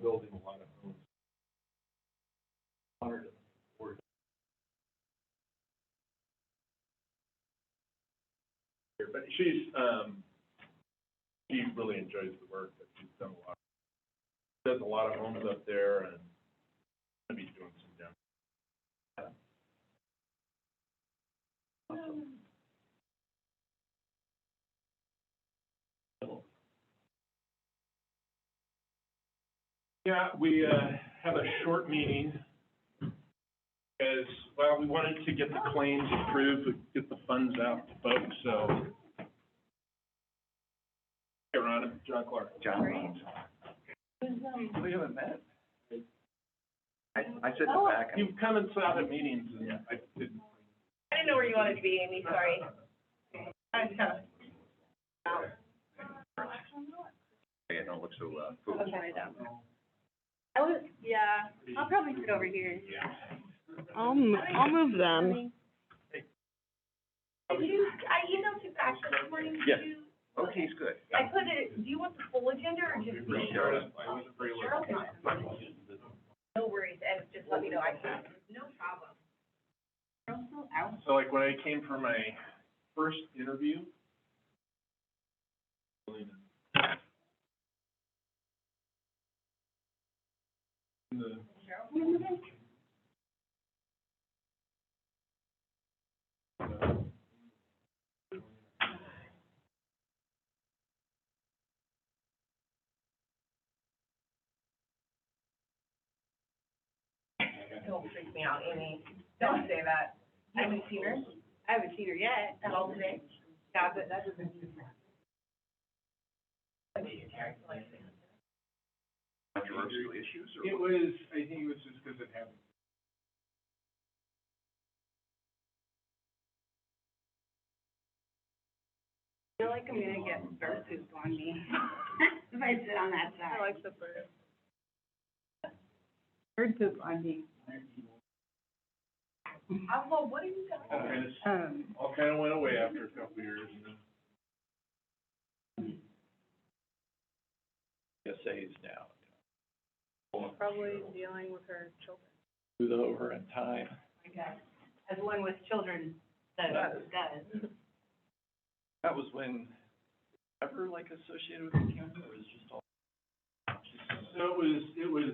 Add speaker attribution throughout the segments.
Speaker 1: building a lot of homes. Honored to work here, but she really enjoys the work that she's done a lot. Does a lot of homes up there, and going to be doing some down. Awesome. Yeah, we have a short meeting because, well, we wanted to get the claims approved, get the funds out to folks, so. Hey, Ron, John Clark.
Speaker 2: John. We haven't met. I sit in the back.
Speaker 1: You've come and sat at meetings, and I didn't.
Speaker 3: I didn't know where you wanted to be, Amy, sorry.
Speaker 2: Yeah, don't look so, cool.
Speaker 3: Okay. I'll probably sit over here.
Speaker 4: I'll move them.
Speaker 3: I emailed you back this morning.
Speaker 2: Yes. Okay, it's good.
Speaker 3: I put it, do you want the full agenda or just the?
Speaker 1: I wasn't very
Speaker 3: Sure, okay. No worries, and just let me know, I can, no problem.
Speaker 1: So like when I came for my first interview,
Speaker 3: Don't freak me out, Amy, don't say that. I haven't seen her yet, at all today. Yeah, but that doesn't.
Speaker 2: Controversial issues or?
Speaker 1: it was, I think it was just because it happened.
Speaker 3: I feel like I'm gonna get bird poop on me if I sit on that side.
Speaker 4: I like the bird.
Speaker 3: Bird poop on me. Well, what are you talking
Speaker 1: All kind of went away after a couple of years, and then.
Speaker 5: SA's now.
Speaker 4: Probably dealing with her children.
Speaker 5: Move over in time.
Speaker 3: Okay, as one with children does.
Speaker 5: That was when, ever like associated with the county, or was it just all?
Speaker 1: So it was,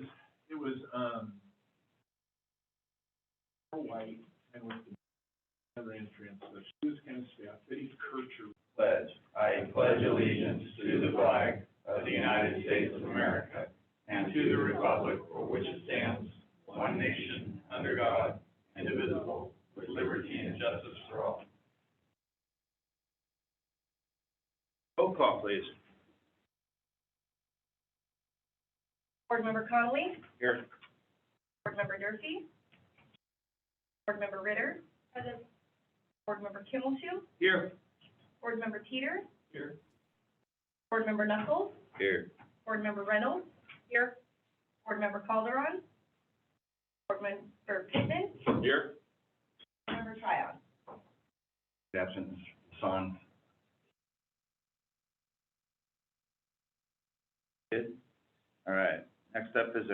Speaker 1: white and with the other entrance, so she was kind of staff, Betty Kircher.
Speaker 6: Pledge. I pledge allegiance to the flag of the United States of America and to the republic for which it stands, one nation, under God, indivisible, with liberty and justice for all.
Speaker 2: Roll call, please.
Speaker 3: Board Member Connolly?
Speaker 2: Here.
Speaker 3: Board Member Durfee? Board Member Ritter? Present. Board Member Kimmelshue?
Speaker 2: Here.
Speaker 3: Board Member Teeter?
Speaker 1: Here.
Speaker 3: Board Member Knuckles?
Speaker 2: Here.
Speaker 3: Board Member Reynolds? Here. Board Member Calderon? Board Member Pittman?
Speaker 2: Here.
Speaker 3: Board Member Tryon?
Speaker 2: Absent, Son. Good. All right. Next up is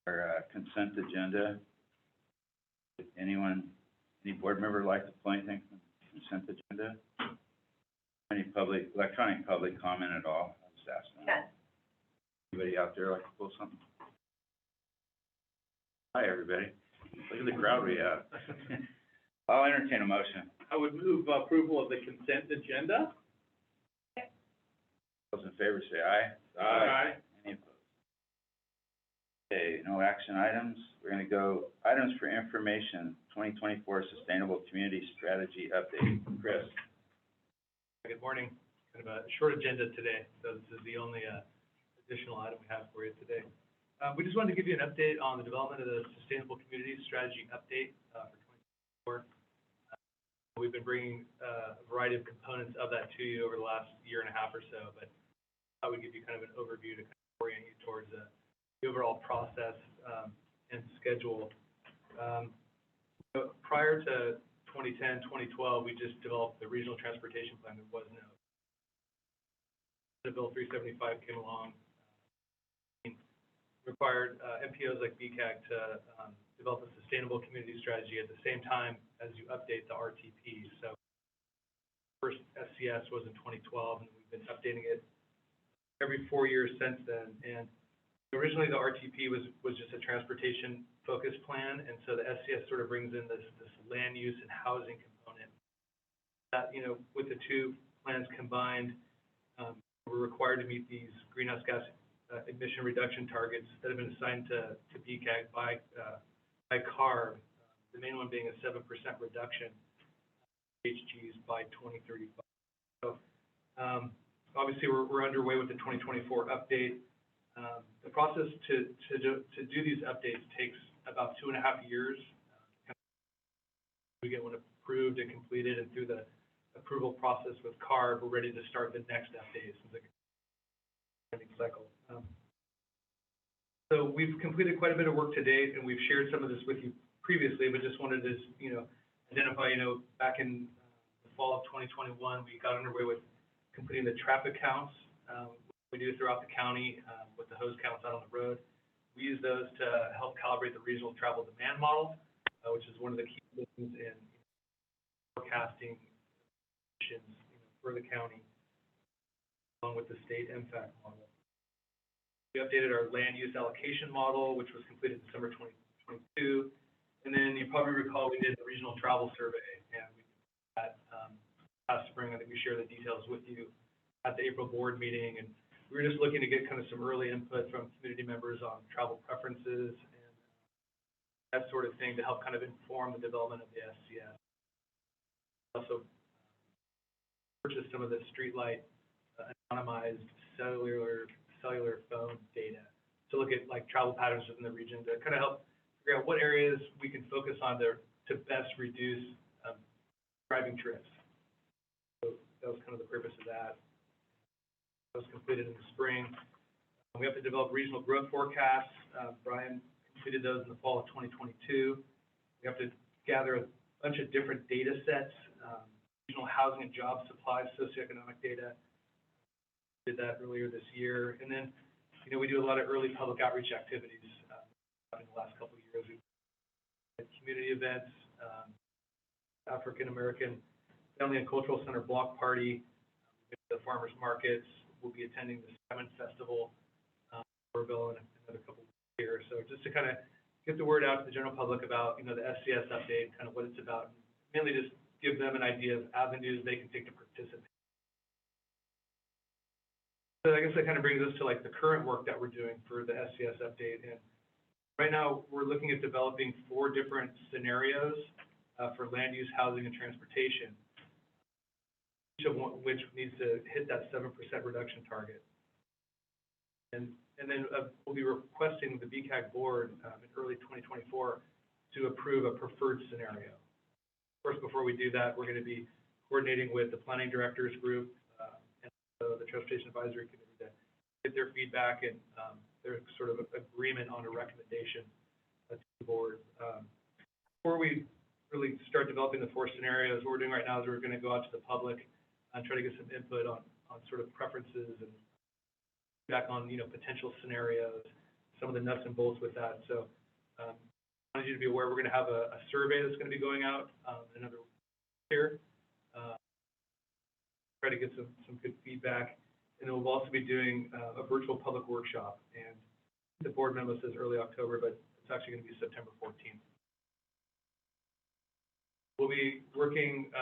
Speaker 2: our consent agenda. If any board member like to pull anything from the consent agenda? Any electronic public comment at all? I was asking.
Speaker 3: Yes.
Speaker 2: Anybody out there like to pull something? Hi, everybody. Look at the crowd we have. I'll entertain a motion.
Speaker 5: I would move approval of the consent agenda.
Speaker 2: Those in favor say aye.
Speaker 1: Aye.
Speaker 2: Any opposed? Okay, no action items. We're gonna go items for information, 2024 Sustainable Community Strategy Update. Chris.
Speaker 7: Good morning. Kind of a short agenda today, so this is the only additional item we have for you today. We just wanted to give you an update on the development of the Sustainable Community Strategy Update for 2024. We've been bringing a variety of components of that to you over the last year and a half or so, but I would give you kind of an overview to kind of orient you towards the overall process and schedule. Prior to 2010, 2012, we just developed the Regional Transportation Plan. There was no. Bill 375 came along. required, MPOs like BCAG to, develop a sustainable community strategy at the same time as you update the RTP. So first SCS was in 2012, and we've been updating it every 4 years since then. And originally, the RTP was just a transportation-focused plan, and so the SCS sort of brings in this land use and housing component. That, with the two plans combined, we're required to meet these greenhouse gas emission reduction targets that have been assigned to BCAG by CARB, the main one being a 7% reduction HGs by 2035. So, obviously, we're underway with the 2024 update. The process to do these updates takes about 2.5 years. We get one approved and completed, and through the approval process with CARB, we're ready to start the next update. It's like a cycle. So we've completed quite a bit of work to date, and we've shared some of this with you previously, but just wanted to, identify, back in the fall of 2021, we got underway with completing the traffic counts. We do throughout the county with the hose counts out on the road. We use those to help calibrate the regional travel demand model, which is one of the key things in forecasting emissions, for the county, along with the state MFAC model. We updated our land use allocation model, which was completed December 2022. And then you probably recall we did the regional travel survey, and we did that last spring. I think we shared the details with you at the April board meeting, and we were just looking to get kind of some early input from community members on travel preferences and that sort of thing to help kind of inform the development of the SCS. Also purchased some of the streetlight anonymized cellular phone data to look at like travel patterns within the region to kind of help figure out what areas we can focus on to best reduce driving trips. So that was kind of the purpose of that. That was completed in the spring. We have to develop regional growth forecasts. Brian completed those in the fall of 2022. We have to gather a bunch of different data sets, regional housing and job supply, socioeconomic data. Did that earlier this year. And then, we do a lot of early public outreach activities in the last couple of years. We had community events, African American Family and Cultural Center block party, the farmers markets. We'll be attending the Salmon Festival in Oroville in another couple of weeks here. So just to kind of get the word out to the general public about, the SCS update, kind of what it's about, mainly just give them an idea of avenues they can take to participate. So I guess that kind of brings us to like the current work that we're doing for the SCS update. And right now we're looking at developing 4 different scenarios for land use, housing, and transportation, each of which needs to hit that 7% reduction target. And then we'll be requesting the BCAG board in early 2024 to approve a preferred scenario. Of course, before we do that, we're going to be coordinating with the planning directors group, the Transportation Advisory Committee to get their feedback and their sort of agreement on a recommendation to the board. Before we really start developing the 4 scenarios, what we're doing right now is we're going to go out to the public and try to get some input on sort of preferences and feedback on, potential scenarios, some of the nuts and bolts with that. So I wanted you to be aware we're going to have a survey that's going to be going out another year. Try to get some good feedback, and then we'll also be doing a virtual public workshop. And the board memo says early October, but it's actually going to be September 14th. We'll be working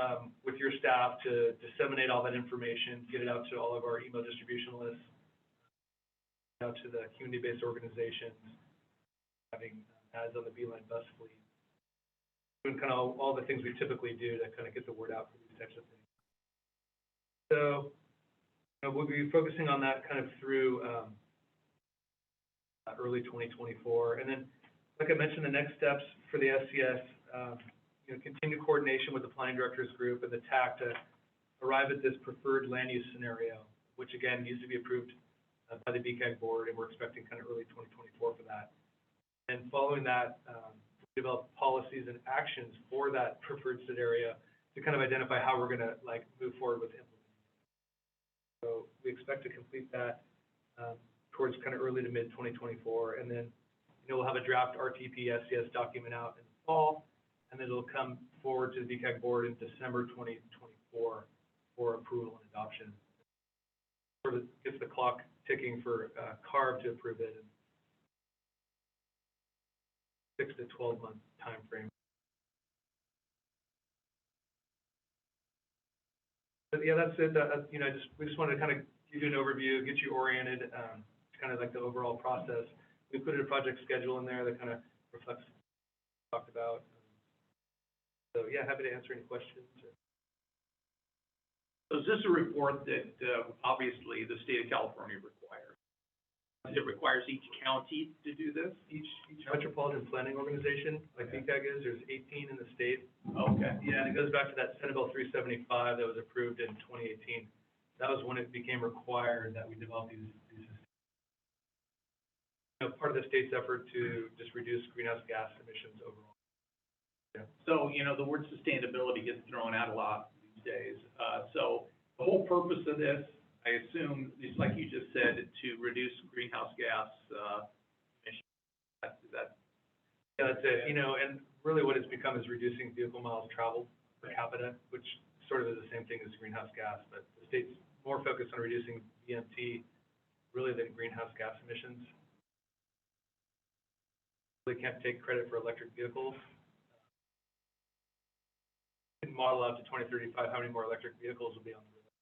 Speaker 7: with your staff to disseminate all that information, get it out to all of our email distribution lists, out to the community-based organizations, having ads on the Beeline bus fleet, doing kind of all the things we typically do to kind of get the word out for these types of things. So we'll be focusing on that kind of through early 2024. And then, like I mentioned, the next steps for the SCS, continue coordination with the planning directors group and the TAC to arrive at this preferred land use scenario, which again needs to be approved by the BCAG board, and we're expecting kind of early 2024 for that. And following that, develop policies and actions for that preferred scenario to kind of identify how we're going to move forward with implementing. So we expect to complete that towards kind of early to mid 2024, and then, we'll have a draft RTP SCS document out in the fall, and then it'll come forward to the BCAG board in December 2024 for approval and adoption. Sort of gets the clock ticking for CARB to approve it in 6 to 12 month time frame. But yeah, that's it. We just wanted to kind of give you an overview, get you oriented, kind of like the overall process. We put a project schedule in there that kind of reflects what we talked about. So yeah, happy to answer any questions.
Speaker 6: So is this a report that, obviously, the state of California requires? It requires each county to do this?
Speaker 7: Each metropolitan planning organization, like BCAG is, there's 18 in the state.
Speaker 6: Okay.
Speaker 7: Yeah, and it goes back to that Senate Bill 375 that was approved in 2018. That was when it became required that we develop these part of the state's effort to just reduce greenhouse gas emissions overall. Yeah.
Speaker 6: So, the word sustainability gets thrown out a lot these days. So the whole purpose of this, I assume, is like you just said, to reduce greenhouse gas emissions.
Speaker 7: Yeah, that's it. And really what it's become is reducing vehicle miles traveled per capita, which sort of is the same thing as greenhouse gas, but the state's more focused on reducing VMT really than greenhouse gas emissions. They can't take credit for electric vehicles. You can model out to 2035 how many more electric vehicles will be on the road.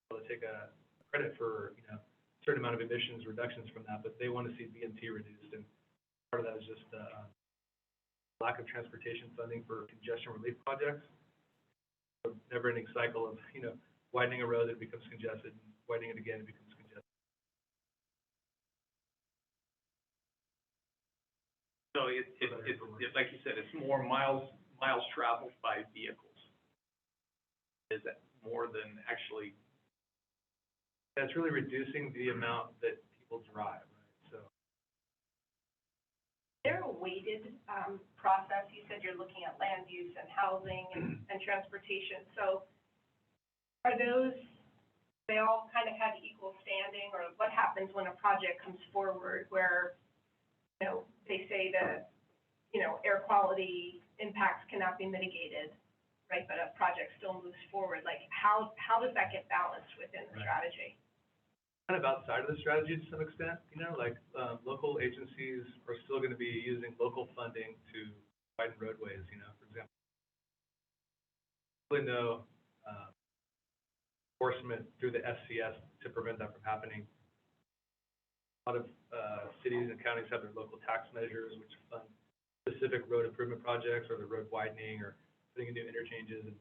Speaker 7: They'll take a credit for a certain amount of emissions reductions from that, but they want to see VMT reduced, and part of that is just lack of transportation funding for congestion relief projects. A never-ending cycle of widening a road that becomes congested, and widening it again, it becomes congested.
Speaker 6: So it's like you said, it's more miles traveled by vehicles. Is that more than actually?
Speaker 7: And it's really reducing the amount that people drive, right? So.
Speaker 3: Is there a weighted process? You said you're looking at land use and housing and transportation. So are they all kind of have equal standing, or what happens when a project comes forward where, they say that, air quality impacts cannot be mitigated, right? But a project still moves forward. Like, how does that get balanced within the strategy?
Speaker 7: Kind of outside of the strategy to some extent, local agencies are still going to be using local funding to widen roadways, for example. Really no enforcement through the SCS to prevent that from happening. A lot of cities and counties have their local tax measures, which fund specific road improvement projects or the road widening or putting in new interchanges and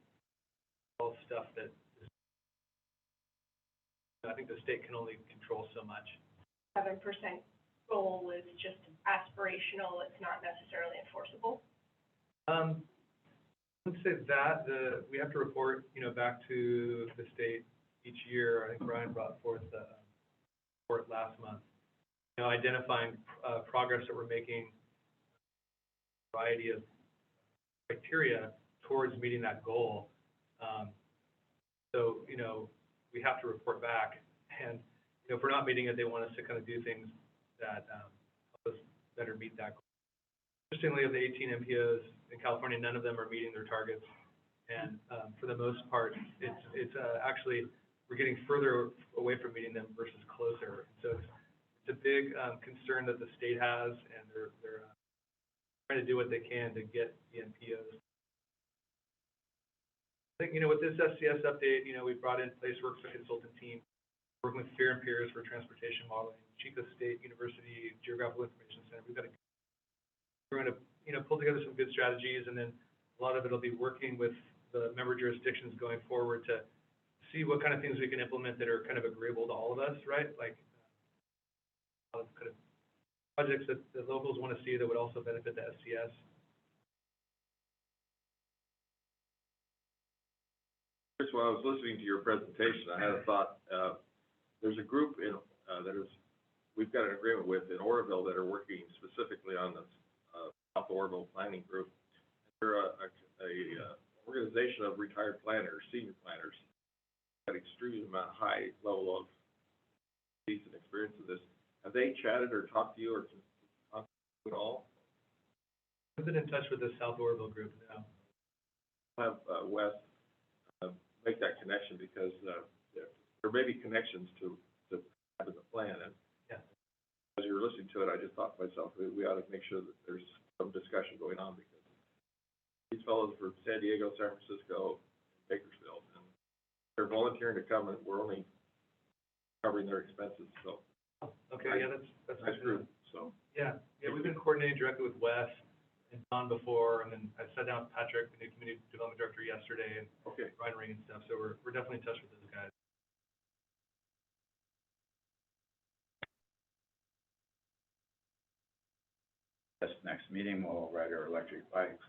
Speaker 7: all stuff that I think the state can only control so much.
Speaker 3: 7% goal is just aspirational. It's not necessarily enforceable.
Speaker 7: Let's say that we have to report, back to the state each year. I think Brian brought forth the report last month. Identifying progress that we're making, a variety of criteria towards meeting that goal. So, we have to report back, and if we're not meeting it, they want us to kind of do things that help us better meet that goal. Interestingly, of the 18 MPOs in California, none of them are meeting their targets, and for the most part, it's actually we're getting further away from meeting them versus closer. So it's a big concern that the state has, and they're trying to do what they can to get the MPOs. I think, with this SCS update, we brought in PlaceWorks, a consultant team, working with Fear and Peers for transportation modeling, Chico State University Geographical Information Center. We're going to pull together some good strategies, and then a lot of it will be working with the member jurisdictions going forward to see what kind of things we can implement that are kind of agreeable to all of us, right? Like a lot of kind of projects that the locals want to see that would also benefit the SCS.
Speaker 8: First, while I was listening to your presentation, I had a thought. There's a group we've got an agreement with in Oroville that are working specifically on the South Oroville Planning Group. They're a organization of retired planners, senior planners, got extremely high level of decent experience with this. Have they chatted or talked to you or talked to you at all?
Speaker 7: I've been in touch with the South Oroville group now.
Speaker 8: Have, Wes, make that connection because, there may be connections to having the plan. And
Speaker 7: Yeah.
Speaker 8: as you were listening to it, I just thought to myself, we ought to make sure that there's some discussion going on because these fellows from San Diego, San Francisco, Bakersfield, and they're volunteering to come and we're only covering their expenses, so.
Speaker 7: Okay, yeah, that's
Speaker 8: Nice group, so.
Speaker 7: Yeah, we've been coordinating directly with Wes and Don before, and then I sat down with Patrick, the new community development director, yesterday, and
Speaker 8: Okay.
Speaker 7: Ryan Ring and stuff, so we're definitely in touch with those guys.
Speaker 2: This next meeting, we'll ride our electric bikes.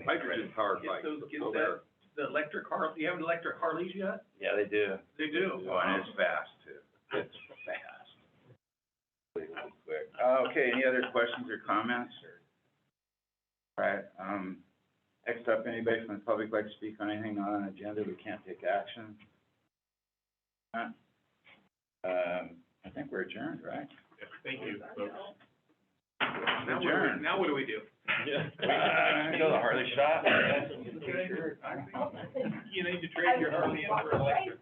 Speaker 8: Hydrogen powered
Speaker 5: Get
Speaker 8: bikes.
Speaker 5: those, get
Speaker 8: so
Speaker 5: that, the electric Harley, you have an electric Harleys yet?
Speaker 2: Yeah, they do.
Speaker 5: They do.
Speaker 2: Oh, and it's fast too. It's fast. Unbelievably quick. Okay, any other questions or comments? All right, next up, anybody from the public like to speak on anything not on agenda, we can't take action? I think we're adjourned, right?
Speaker 1: Thank you, folks.
Speaker 2: Adjourned.
Speaker 5: Now what do we do?
Speaker 2: Go the Harley shop.
Speaker 5: You need to trade your Harley in for electric.